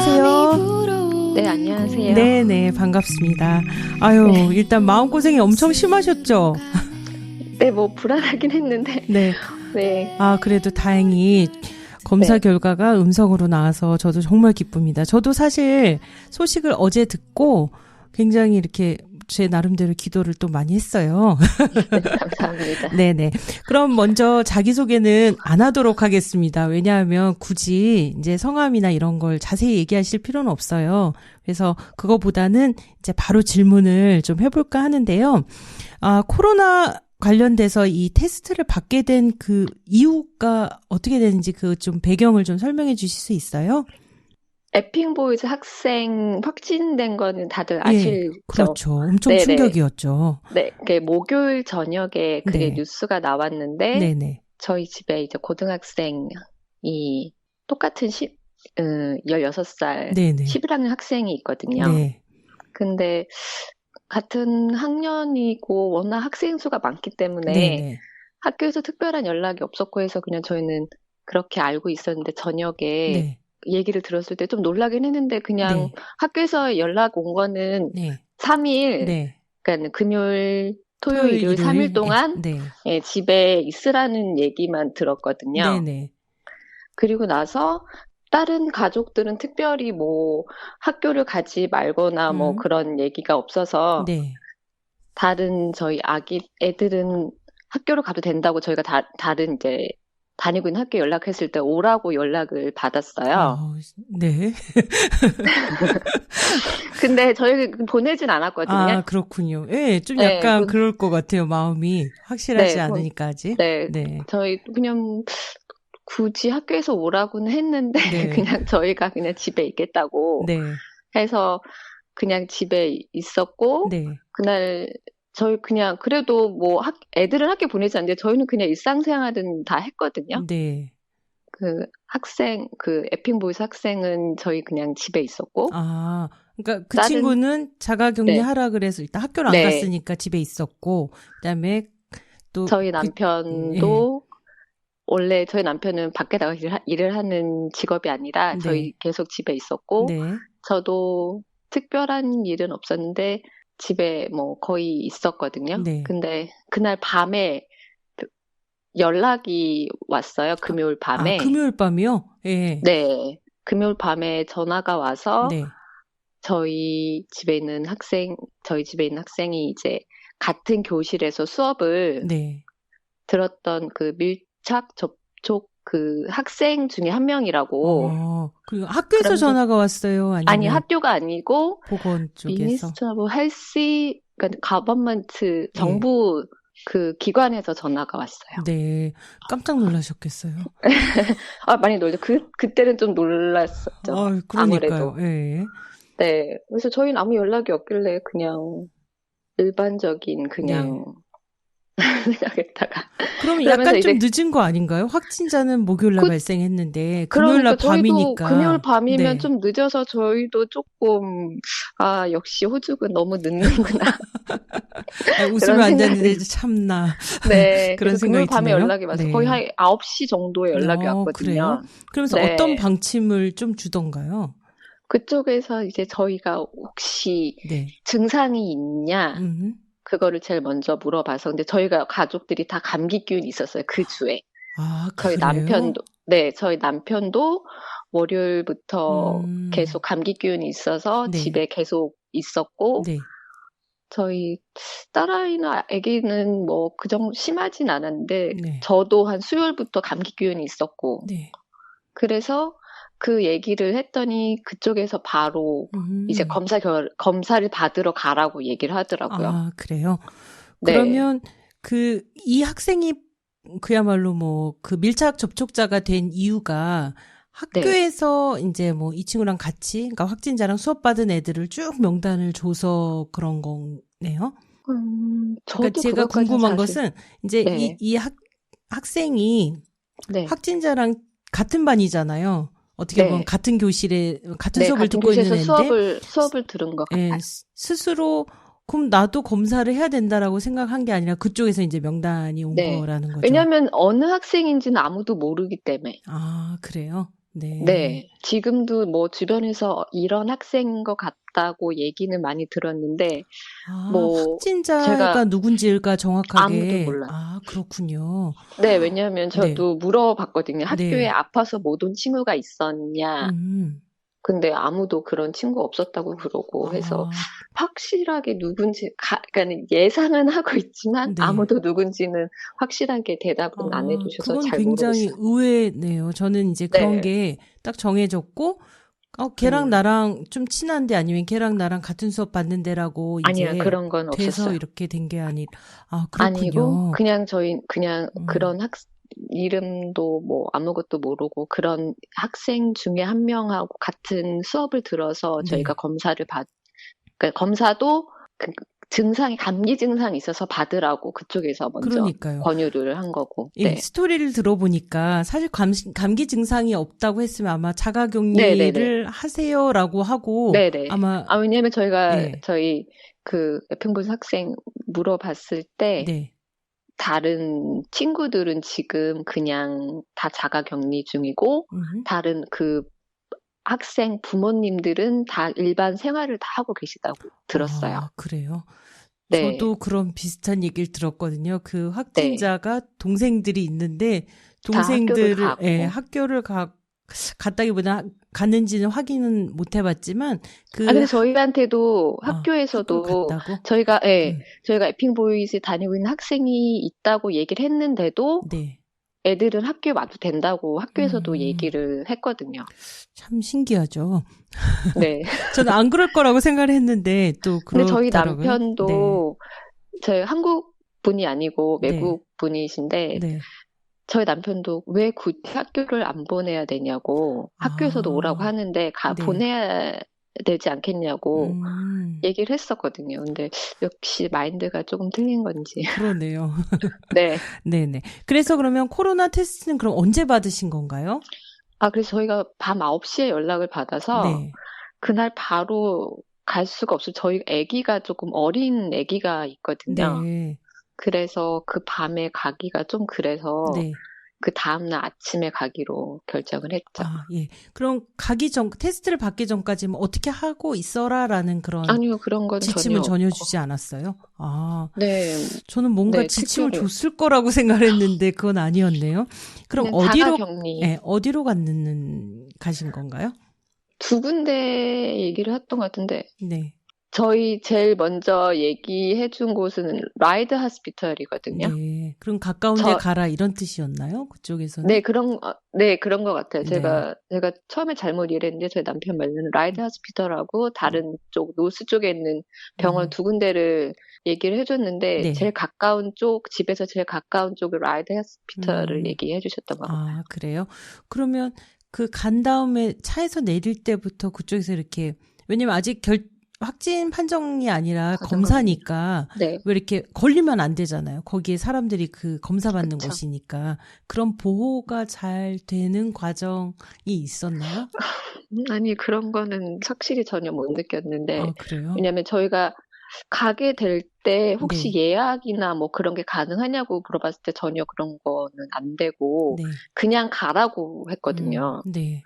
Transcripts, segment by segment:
안녕하세요. 네, 안녕하세요. 네네, 반갑습니다. 아유, 네. 일단 마음고생이 엄청 심하셨죠? 네, 뭐 불안하긴 했는데. 네. 네. 아, 그래도 다행히 검사 네. 결과가 음성으로 나와서 저도 정말 기쁩니다. 저도 사실 소식을 어제 듣고 굉장히 이렇게 제 나름대로 기도를 또 많이 했어요. 네, 감사합니다. 네네. 그럼 먼저 자기소개는 안 하도록 하겠습니다. 왜냐하면 굳이 이제 성함이나 이런 걸 자세히 얘기하실 필요는 없어요. 그래서 그거보다는 이제 바로 질문을 좀 해볼까 하는데요. 아, 코로나 관련돼서 이 테스트를 받게 된 그 이유가 어떻게 되는지 그 좀 배경을 좀 설명해 주실 수 있어요? 에핑보이즈 학생 확진된 거는 다들 예, 아시죠? 그렇죠. 엄청 네네. 충격이었죠. 네, 그게 목요일 저녁에 그게 네. 뉴스가 나왔는데, 네네. 저희 집에 이제 고등학생이 똑같은 16살, 네네. 11학년 학생이 있거든요. 네. 근데 같은 학년이고 워낙 학생 수가 많기 때문에 네네. 학교에서 특별한 연락이 없었고 해서 그냥 저희는 그렇게 알고 있었는데, 저녁에 네. 얘기를 들었을 때 좀 놀라긴 했는데, 그냥 네. 학교에서 연락 온 거는 네. 3일, 네. 그러니까 금요일, 토요일, 토요일, 일요일 3일 일요일, 동안 네. 집에 있으라는 얘기만 들었거든요. 네네. 그리고 나서 다른 가족들은 특별히 뭐 학교를 가지 말거나 뭐 그런 얘기가 없어서, 네. 다른 저희 애들은 학교를 가도 된다고 저희가 다른 이제 다니고 있는 학교 연락했을 때 오라고 연락을 받았어요. 아, 네. 근데 저희가 보내진 않았거든요. 아, 그렇군요. 예, 좀 네, 약간 그럴 것 같아요. 마음이 확실하지 네, 않으니까 아직. 네, 네. 저희 그냥 굳이 학교에서 오라고는 했는데 네. 그냥 저희가 그냥 집에 있겠다고 네. 해서 그냥 집에 있었고, 네. 그날 저희 그냥 그래도 뭐 애들은 학교 보내지 않는데 저희는 그냥 일상생활은 다 했거든요. 네. 그 에핑보이스 학생은 저희 그냥 집에 있었고, 아, 그러니까 그 다른, 친구는 자가격리 네, 하라 그래서 일단 학교를 안 네, 갔으니까 집에 있었고, 그다음에 또 저희 예. 남편도 원래 저희 남편은 밖에 나가 일을 하는 직업이 아니라 저희 네. 계속 집에 있었고, 네. 저도 특별한 일은 없었는데 집에 뭐 거의 있었거든요. 네. 근데 그날 밤에 연락이 왔어요. 금요일 아, 밤에. 금요일 밤이요? 예. 네. 금요일 밤에 전화가 와서 네. 저희 집에 있는 학생이 이제 같은 교실에서 수업을 네. 들었던 그 밀착 접촉 그 학생 중에 한 명이라고. 그리고 학교에서 그러면서 전화가 왔어요? 아니, 아니면 학교가 아니고 보건 쪽에서? 미니스터 뭐 헬시, 그러니까 가버먼트 예. 정부 그 기관에서 전화가 왔어요. 네. 깜짝 놀라셨겠어요. 많이 그때는 좀 놀랐었죠. 아, 그러니까요. 아무래도. 예. 네. 그래서 저희는 아무 연락이 없길래 그냥 일반적인 네. 그냥 생각했다가. 그럼 그러면서 약간 좀 이제 늦은 거 아닌가요? 확진자는 목요일날 발생했는데 그러니까 금요일날 저희도 금요일 밤이니까. 밤이면 네. 좀 늦어서 저희도 조금, 역시 호주는 너무 늦는구나. 아, 웃으면 그런 안 되는데 생각이. 참나. 네. 그런 그래서 금요일 생각이 밤에 드네요. 연락이 왔어요. 네. 거의 한 9시 정도에 연락이 그래요? 왔거든요. 그러면서 네. 어떤 방침을 좀 주던가요? 그쪽에서 이제 저희가 혹시 네. 증상이 있냐, 음. 그거를 제일 먼저 물어봐서, 근데 저희가 가족들이 다 감기 기운이 있었어요, 그 주에. 아, 저희 그래요? 저희 남편도 월요일부터 계속 감기 기운이 있어서 네. 집에 계속 있었고, 네. 저희 딸아이나 아기는 뭐 그 정도 심하진 않았는데, 네. 저도 한 수요일부터 감기 기운이 있었고, 네. 그래서 그 얘기를 했더니 그쪽에서 바로 이제 검사를 받으러 가라고 얘기를 하더라고요. 아, 그래요? 네. 그러면 이 학생이 그야말로 뭐 그 밀착 접촉자가 된 이유가 학교에서 이제 뭐 이 친구랑 같이, 그러니까 확진자랑 수업받은 애들을 쭉 명단을 줘서 그런 거네요? 그러니까 저도 제가 그것까지는 궁금한 사실. 것은 이제 네. 이 학생이 네. 확진자랑 같은 반이잖아요. 어떻게 보면 네. 같은 교실에 같은 네, 수업을 같은 듣고 있는 교실에서 애인데 수업을 들은 것 같아요. 예, 스스로 그럼 나도 검사를 해야 된다라고 생각한 게 아니라 그쪽에서 이제 명단이 온 네. 거라는 거죠. 왜냐하면 어느 학생인지는 아무도 모르기 때문에. 아, 그래요? 네. 네. 지금도 뭐 주변에서 이런 학생인 것 같다고 얘기는 많이 들었는데, 아, 뭐, 확진자가 제가 누군지가 아무도 정확하게, 몰라요. 아, 그렇군요. 네, 왜냐하면 네, 저도 물어봤거든요. 학교에 네, 아파서 못 온 친구가 있었냐. 음, 근데 아무도 그런 친구 없었다고 그러고 해서 아, 확실하게 누군지, 그러니까 예상은 하고 있지만 네. 아무도 누군지는 확실하게 대답은 안 아, 해주셔서 그건 잘 굉장히 모르겠어요. 의외네요. 저는 이제 그런 네. 게 딱 정해졌고, 걔랑 음. 나랑 좀 친한데 아니면 걔랑 나랑 같은 수업 받는데라고 아니요, 이제 그런 건 돼서 없었어요. 이렇게 된 게 아니, 아, 아니고, 그렇군요. 그냥 음, 그런 이름도 뭐 아무것도 모르고 그런 학생 중에 한 명하고 같은 수업을 들어서 저희가 네. 그러니까 검사도 그 증상이, 감기 증상이 있어서 받으라고 그쪽에서 먼저 그러니까요. 권유를 한 거고, 예, 네. 스토리를 들어보니까 사실 감기 증상이 없다고 했으면 아마 네네네. 자가격리를 하세요라고 하고 네네. 아마, 아, 왜냐면 예, 저희 그 에펜고스 학생 물어봤을 때 네. 다른 친구들은 지금 그냥 다 자가 격리 중이고, 음. 다른 그 학생 부모님들은 다 일반 생활을 다 하고 계시다고 들었어요. 아, 그래요? 네, 저도 그런 비슷한 얘기를 들었거든요. 그 네. 확진자가 동생들이 있는데 다 학교를 동생들을 예, 가고. 갔다기보다 갔는지는 확인은 못 해봤지만 아, 그 근데 저희한테도 학교를 학교에서도 갔다고. 예, 음, 저희가 에핑보이스 다니고 있는 학생이 있다고 얘기를 했는데도 네. 애들은 학교에 와도 된다고 학교에서도 음, 얘기를 했거든요. 참 신기하죠. 네. 저는 안 그럴 거라고 생각을 했는데 또 근데 저희 그렇더라고요. 네, 남편도 저희 한국 분이 아니고 네, 외국 분이신데 네. 저희 남편도 왜 굳이 학교를 안 보내야 되냐고 학교에서도 오라고 아, 하는데 네. 보내야 되지 않겠냐고 음, 얘기를 했었거든요. 근데 역시 마인드가 조금 틀린 건지. 그러네요. 네. 네네. 그래서 그러면 코로나 테스트는 그럼 언제 받으신 건가요? 아, 그래서 저희가 밤 9시에 연락을 받아서 네. 그날 바로 갈 수가 없어요. 저희 아기가 조금 어린 아기가 있거든요. 네. 그래서 그 밤에 가기가 좀 그래서 네. 그 다음날 아침에 가기로 결정을 했죠. 아, 예. 그럼 테스트를 받기 전까지 뭐 어떻게 하고 있어라라는 그런 아니요, 그런 건 전혀 지침은 전혀 없고. 주지 않았어요? 아, 네, 저는 뭔가 네, 지침을 특별히. 줬을 거라고 생각을 했는데 그건 아니었네요. 그럼 그냥 자가 격리. 어디로 가신 건가요? 두 군데 얘기를 했던 것 같은데, 네. 저희 제일 먼저 얘기해 준 곳은 라이드 하스피털이거든요. 네. 그럼 가까운 데 저, 가라 이런 뜻이었나요? 그쪽에서는? 네, 그런 것 같아요. 네. 제가 처음에 잘못 이해했는데, 저희 남편 말로는 라이드 하스피털하고 다른 쪽, 노스 쪽에 있는 병원 음. 두 군데를 얘기를 해줬는데, 네. 집에서 제일 가까운 쪽을 라이드 하스피털을 음. 얘기해 주셨던 것 같아요. 아, 그래요? 그러면 그 간 다음에 차에서 내릴 때부터 그쪽에서 이렇게, 왜냐면 아직 확진 판정이 아니라 가정은 아니죠. 검사니까 네, 왜 이렇게 걸리면 안 되잖아요. 거기에 사람들이 그 검사 받는 그쵸. 곳이니까. 그런 보호가 잘 되는 과정이 있었나요? 아니, 그런 거는 확실히 전혀 못 느꼈는데, 아, 그래요? 왜냐면 저희가 가게 될 때 혹시 네. 예약이나 뭐 그런 게 가능하냐고 물어봤을 때 전혀 그런 거는 안 되고, 네. 그냥 가라고 했거든요. 네.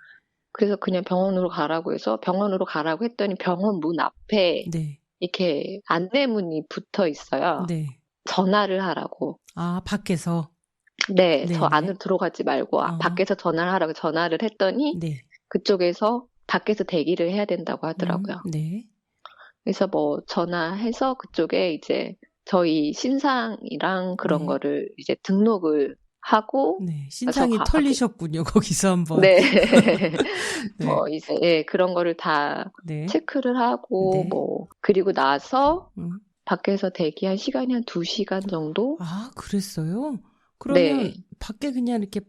그래서 그냥 병원으로 가라고 했더니 병원 문 앞에 네. 이렇게 안내문이 붙어 있어요. 네. 전화를 하라고. 아, 밖에서. 네, 저 네네. 안으로 들어가지 말고 아, 밖에서 전화를 하라고 전화를 했더니 네. 그쪽에서 밖에서 대기를 해야 된다고 하더라고요. 네. 그래서 뭐 전화해서 그쪽에 이제 저희 신상이랑 그런 네. 거를 이제 등록을 하고 네. 저 신상이 밖에 털리셨군요. 거기서 한번. 네. 네. 이제 예, 그런 거를 다 네. 체크를 하고 네. 뭐 그리고 나서 음. 밖에서 대기한 시간이 한 2시간 정도? 아, 그랬어요? 그러면 네. 밖에 그냥 이렇게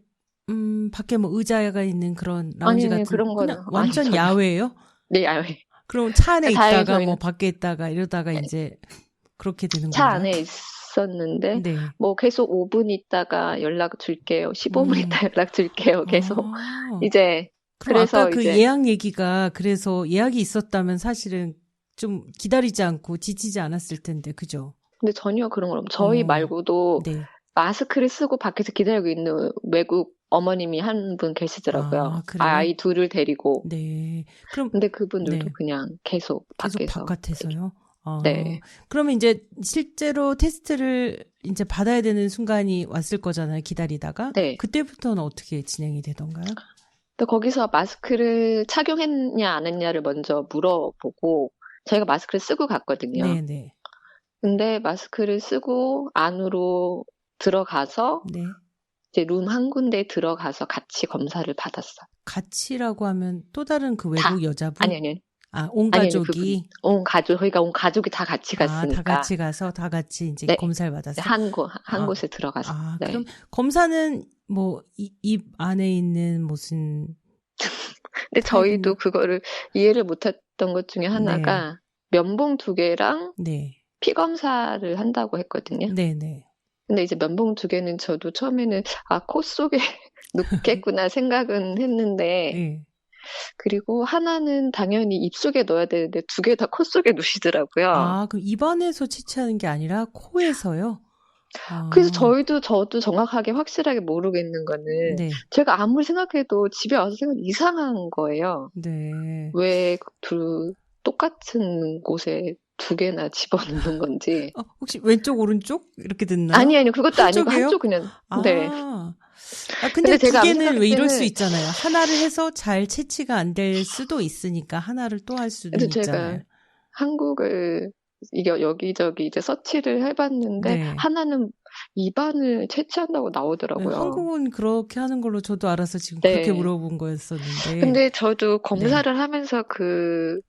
밖에 뭐 의자가 있는 그런 라운지 아니, 같은 그런 그냥 거는 아니 완전 전혀. 야외예요? 네, 아니. 그럼 차 안에 다행히 있다가 뭐 저희는 밖에 있다가 이러다가 이제 그렇게 되는 차 건가요? 안에 있었는데 네. 뭐 계속 5분 있다가 연락 줄게요. 15분 음. 있다 연락 줄게요. 계속 아. 이제 그럼 아까 그래서 그 이제 예약 얘기가 그래서 예약이 있었다면 사실은 좀 기다리지 않고 지치지 않았을 텐데, 그죠? 근데 전혀 그런 건 없어요. 저희 어, 말고도 네. 마스크를 쓰고 밖에서 기다리고 있는 외국 어머님이 한 분 계시더라고요. 그래요? 아이 둘을 데리고. 네. 그럼, 근데 그분들도 네. 그냥 계속 계속 밖에서. 바깥에서요? 네. 그러면 이제 실제로 테스트를 이제 받아야 되는 순간이 왔을 거잖아요. 기다리다가. 네. 그때부터는 어떻게 진행이 되던가요? 또 거기서 마스크를 착용했냐 안 했냐를 먼저 물어보고 저희가 마스크를 쓰고 갔거든요. 네네. 근데 마스크를 쓰고 안으로 들어가서 네. 이제 룸 한 군데에 들어가서 같이 검사를 받았어요. 같이라고 하면 또 다른 그 다. 외국 여자분? 아니. 온 아니, 가족이? 저희가 온 가족이 다 같이 갔으니까. 다 같이 가서 다 같이 이제 네. 검사를 받았어요? 한 곳에 들어가서. 네. 그럼 검사는 뭐 입 안에 있는 무슨 근데 저희도 그거를 이해를 못했던 것 중에 하나가 면봉 2개랑 네. 피 검사를 한다고 했거든요. 네네. 근데 이제 면봉 2개는 저도 처음에는 코 속에 넣겠구나 생각은 했는데 네. 그리고 하나는 당연히 입속에 넣어야 되는데 2개 다 코 속에 넣으시더라고요. 그럼 입안에서 채취하는 게 아니라 코에서요? 그래서 저도 정확하게 확실하게 모르겠는 거는 네. 제가 아무리 생각해도 집에 와서 생각 이상한 거예요. 네. 왜 똑같은 곳에 2개나 집어넣는 건지. 혹시 왼쪽 오른쪽 이렇게 됐나요? 아니요. 그것도 아니고 한쪽이에요? 한쪽 그냥. 네. 근데 제가 2개는 왜 이럴 수 있잖아요. 하나를 해서 잘 채취가 안 될 수도 있으니까 하나를 또 할 수도 근데 있잖아요. 제가 한국을 여기저기 이제 서치를 해봤는데 하나는 입안을 채취한다고 나오더라고요. 한국은 그렇게 하는 걸로 저도 알아서 지금 그렇게 물어본 거였었는데. 근데 저도 검사를 하면서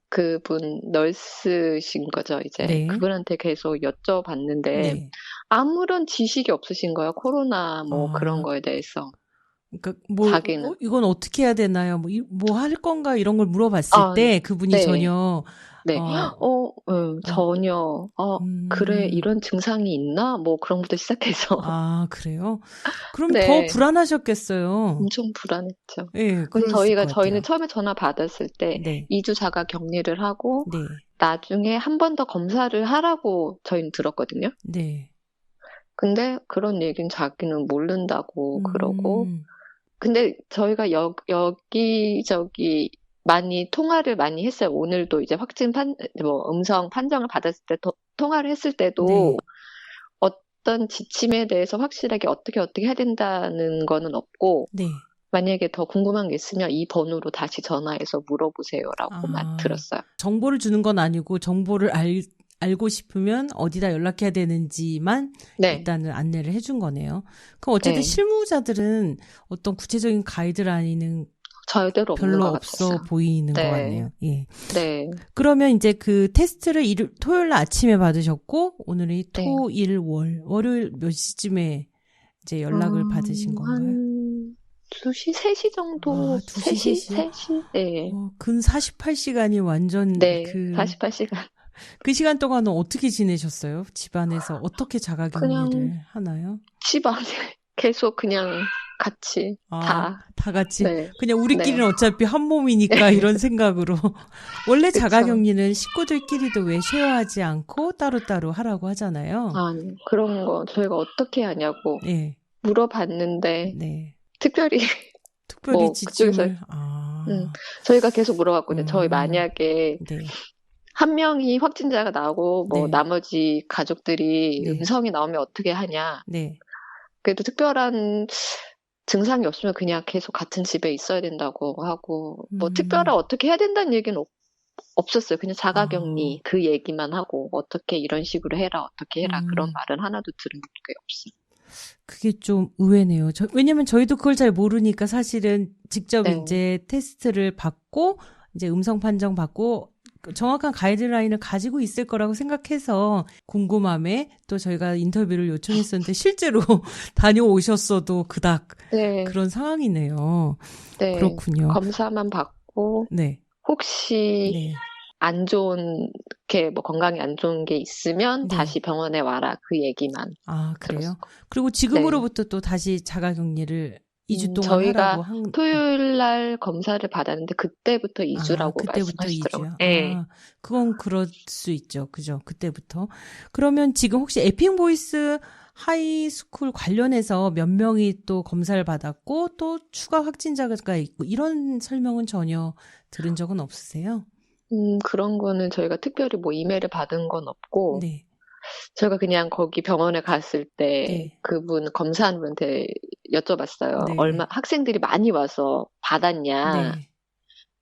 그분 널스신 거죠, 이제. 그분한테 계속 여쭤봤는데 아무런 지식이 없으신 거예요. 코로나 그런 거에 대해서. 그러니까 자기는. 이건 어떻게 해야 되나요? 뭐 할 건가 이런 걸 물어봤을 때 그분이 전혀 전혀 그래 이런 증상이 있나? 그런 것부터 시작해서. 그래요? 그럼 더 불안하셨겠어요. 엄청 불안했죠. 네, 근데 저희는 처음에 전화 받았을 때 2주 자가 격리를 하고 나중에 한 번 더 검사를 하라고 저희는 들었거든요. 네. 근데 그런 얘기는 자기는 모른다고 그러고. 근데 저희가 여기저기 많이 통화를 많이 했어요. 오늘도 이제 음성 판정을 받았을 때 통화를 했을 때도 어떤 지침에 대해서 확실하게 어떻게 해야 된다는 거는 없고 만약에 더 궁금한 게 있으면 이 번호로 다시 전화해서 물어보세요라고만 들었어요. 정보를 주는 건 아니고 정보를 알고 싶으면 어디다 연락해야 되는지만 일단은 안내를 해준 거네요. 그럼 어쨌든 실무자들은 어떤 구체적인 가이드라인은 절대로 별로 없어 보이는 것 같네요. 예. 그러면 이제 그 테스트를 토요일 날 아침에 받으셨고 오늘이 토일 월요일 몇 시쯤에 이제 연락을 받으신 건가요? 한 2시, 3시 정도. 2시, 3시? 네. 근 48시간이 완전 48시간. 그 시간 동안은 어떻게 지내셨어요? 집안에서 어떻게 자가격리를 하나요? 집안에 계속 그냥 같이 다 같이 그냥 우리끼리는 어차피 한 몸이니까 이런 생각으로 원래 자가격리는 식구들끼리도 왜 쉐어하지 않고 따로따로 하라고 하잖아요. 그런 거 저희가 어떻게 하냐고 물어봤는데 특별히 지침을 저희가 계속 물어봤거든요. 저희 만약에 한 명이 확진자가 나오고 나머지 가족들이 음성이 나오면 어떻게 하냐. 그래도 특별한 증상이 없으면 그냥 계속 같은 집에 있어야 된다고 하고 특별한 어떻게 해야 된다는 얘기는 없었어요. 그냥 자가격리 그 얘기만 하고 어떻게 이런 식으로 해라 어떻게 해라 그런 말은 하나도 들은 게 없어요. 그게 좀 의외네요. 왜냐면 저희도 그걸 잘 모르니까 사실은 직접 이제 테스트를 받고 이제 음성 판정 받고 정확한 가이드라인을 가지고 있을 거라고 생각해서 궁금함에 또 저희가 인터뷰를 요청했었는데 실제로 다녀오셨어도 그닥 그런 상황이네요. 그렇군요. 검사만 받고 혹시 안 좋은 게 건강이 안 좋은 게 있으면 다시 병원에 와라 그 얘기만. 그래요? 들었어요. 그리고 지금으로부터 또 다시 자가격리를 2주 동안 저희가 하라고 토요일 날 검사를 받았는데 그때부터 2주라고 그때부터 말씀하시더라고요. 2주요? 그건 그럴 수 있죠. 그죠? 그때부터. 그러면 지금 혹시 에픽 보이스 하이스쿨 관련해서 몇 명이 또 검사를 받았고 또 추가 확진자가 있고 이런 설명은 전혀 들은 적은 없으세요? 그런 거는 저희가 특별히 뭐 이메일을 받은 건 없고, 네. 저희가 그냥 거기 병원에 갔을 때 네. 그분 검사하는 분한테 여쭤봤어요. 네. 학생들이 많이 와서 받았냐. 네.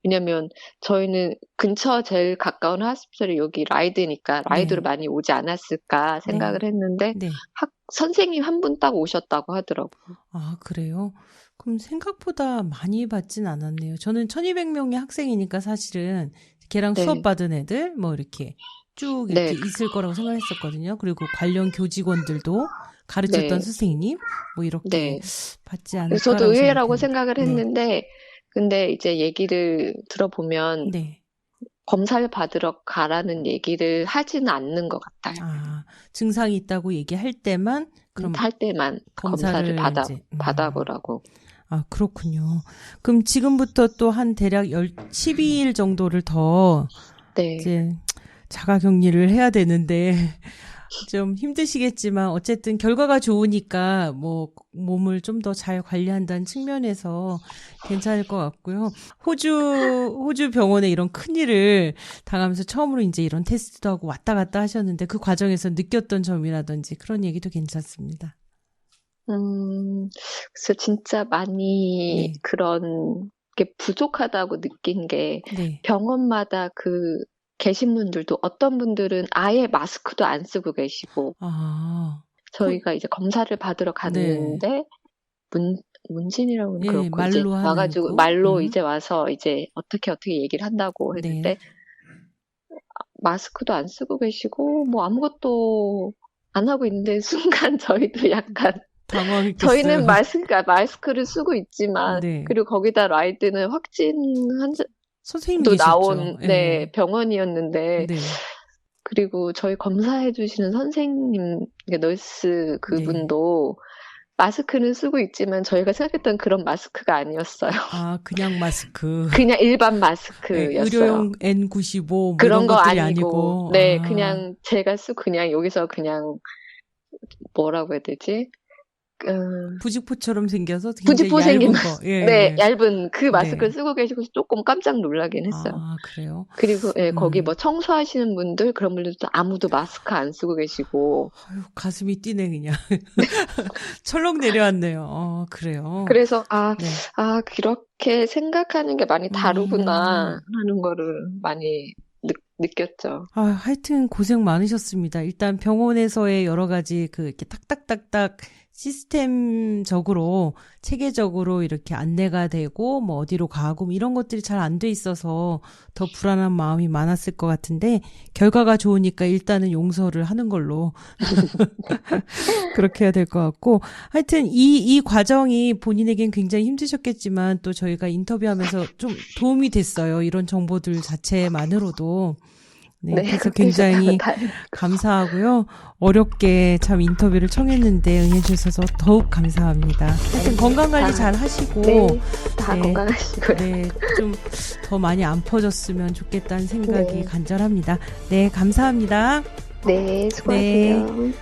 왜냐면 저희는 근처 제일 가까운 하스피털이 여기 라이드니까 라이드로 네. 많이 오지 않았을까 생각을 네. 했는데 네. 선생님 한 분 딱 오셨다고 하더라고요. 아, 그래요? 그럼 생각보다 많이 받진 않았네요. 저는 1200명의 학생이니까 사실은 걔랑 네. 수업 받은 애들 뭐 이렇게 쭉 이렇게 네. 있을 거라고 생각했었거든요. 그리고 관련 교직원들도 가르쳤던 네. 선생님 뭐 이렇게 네. 받지 않을까. 저도 의외라고 생각을 했는데 네. 근데 이제 얘기를 들어보면 네. 검사를 받으러 가라는 얘기를 하지는 않는 것 같아요. 아, 증상이 있다고 얘기할 때만 그럼 할 때만 검사를 받아보라고. 아, 그렇군요. 그럼 지금부터 또 한 대략 12일 정도를 더 네. 이제 자가 격리를 해야 되는데 좀 힘드시겠지만 어쨌든 결과가 좋으니까 뭐 몸을 좀 더 잘 관리한다는 측면에서 괜찮을 것 같고요. 호주 병원에 이런 큰일을 당하면서 처음으로 이제 이런 테스트도 하고 왔다 갔다 하셨는데 그 과정에서 느꼈던 점이라든지 그런 얘기도 괜찮습니다. 그래서 진짜 많이 네. 그런 게 부족하다고 느낀 게 네. 병원마다 계신 분들도 어떤 분들은 아예 마스크도 안 쓰고 계시고 저희가 이제 검사를 받으러 갔는데 네. 문진이라고는 예, 그렇고 말로 이제 와가지고 말로 이제 와서 이제 어떻게 얘기를 한다고 했는데 네. 마스크도 안 쓰고 계시고 뭐 아무것도 안 하고 있는데 순간 저희도 약간 당황했겠어요. 저희는 마스크를 쓰고 있지만 네. 그리고 거기다 라이드는 확진한 선생님도 나온 네, 병원이었는데 네. 그리고 저희 검사해 주시는 선생님 너스 그분도 네. 마스크는 쓰고 있지만 저희가 생각했던 그런 마스크가 아니었어요. 아, 그냥 마스크. 그냥 일반 마스크였어요. 네, 의료용 N95 뭐 그런 이런 거 것들이 아니고. 네, 그냥 제가 쓰고 그냥 여기서 그냥 뭐라고 해야 되지? 부직포처럼 생겨서 부직포 생긴 거. 예, 네, 얇은 그 마스크를 네. 쓰고 계시고 조금 깜짝 놀라긴 했어요. 아, 그래요? 그리고 예, 거기 뭐 청소하시는 분들 그런 분들도 아무도 마스크 안 쓰고 계시고. 아유, 가슴이 뛰네 그냥. 철렁 내려왔네요. 그래요. 그래서 그렇게 생각하는 게 많이 다르구나 하는 거를 많이 느꼈죠. 아, 하여튼 고생 많으셨습니다. 일단 병원에서의 여러 가지 이렇게 딱딱딱딱 시스템적으로 체계적으로 이렇게 안내가 되고 뭐 어디로 가고 이런 것들이 잘 안 돼 있어서 더 불안한 마음이 많았을 것 같은데 결과가 좋으니까 일단은 용서를 하는 걸로 그렇게 해야 될 것 같고 하여튼 이 과정이 본인에겐 굉장히 힘드셨겠지만 또 저희가 인터뷰하면서 좀 도움이 됐어요. 이런 정보들 자체만으로도. 네, 그래서 굉장히 감사하고요. 어렵게 참 인터뷰를 청했는데 응해주셔서 더욱 감사합니다. 하여튼 건강관리 잘 하시고 다 건강하시고요. 네, 좀 더 많이 안 퍼졌으면 좋겠다는 생각이 간절합니다. 네, 감사합니다. 네, 수고하세요. 네.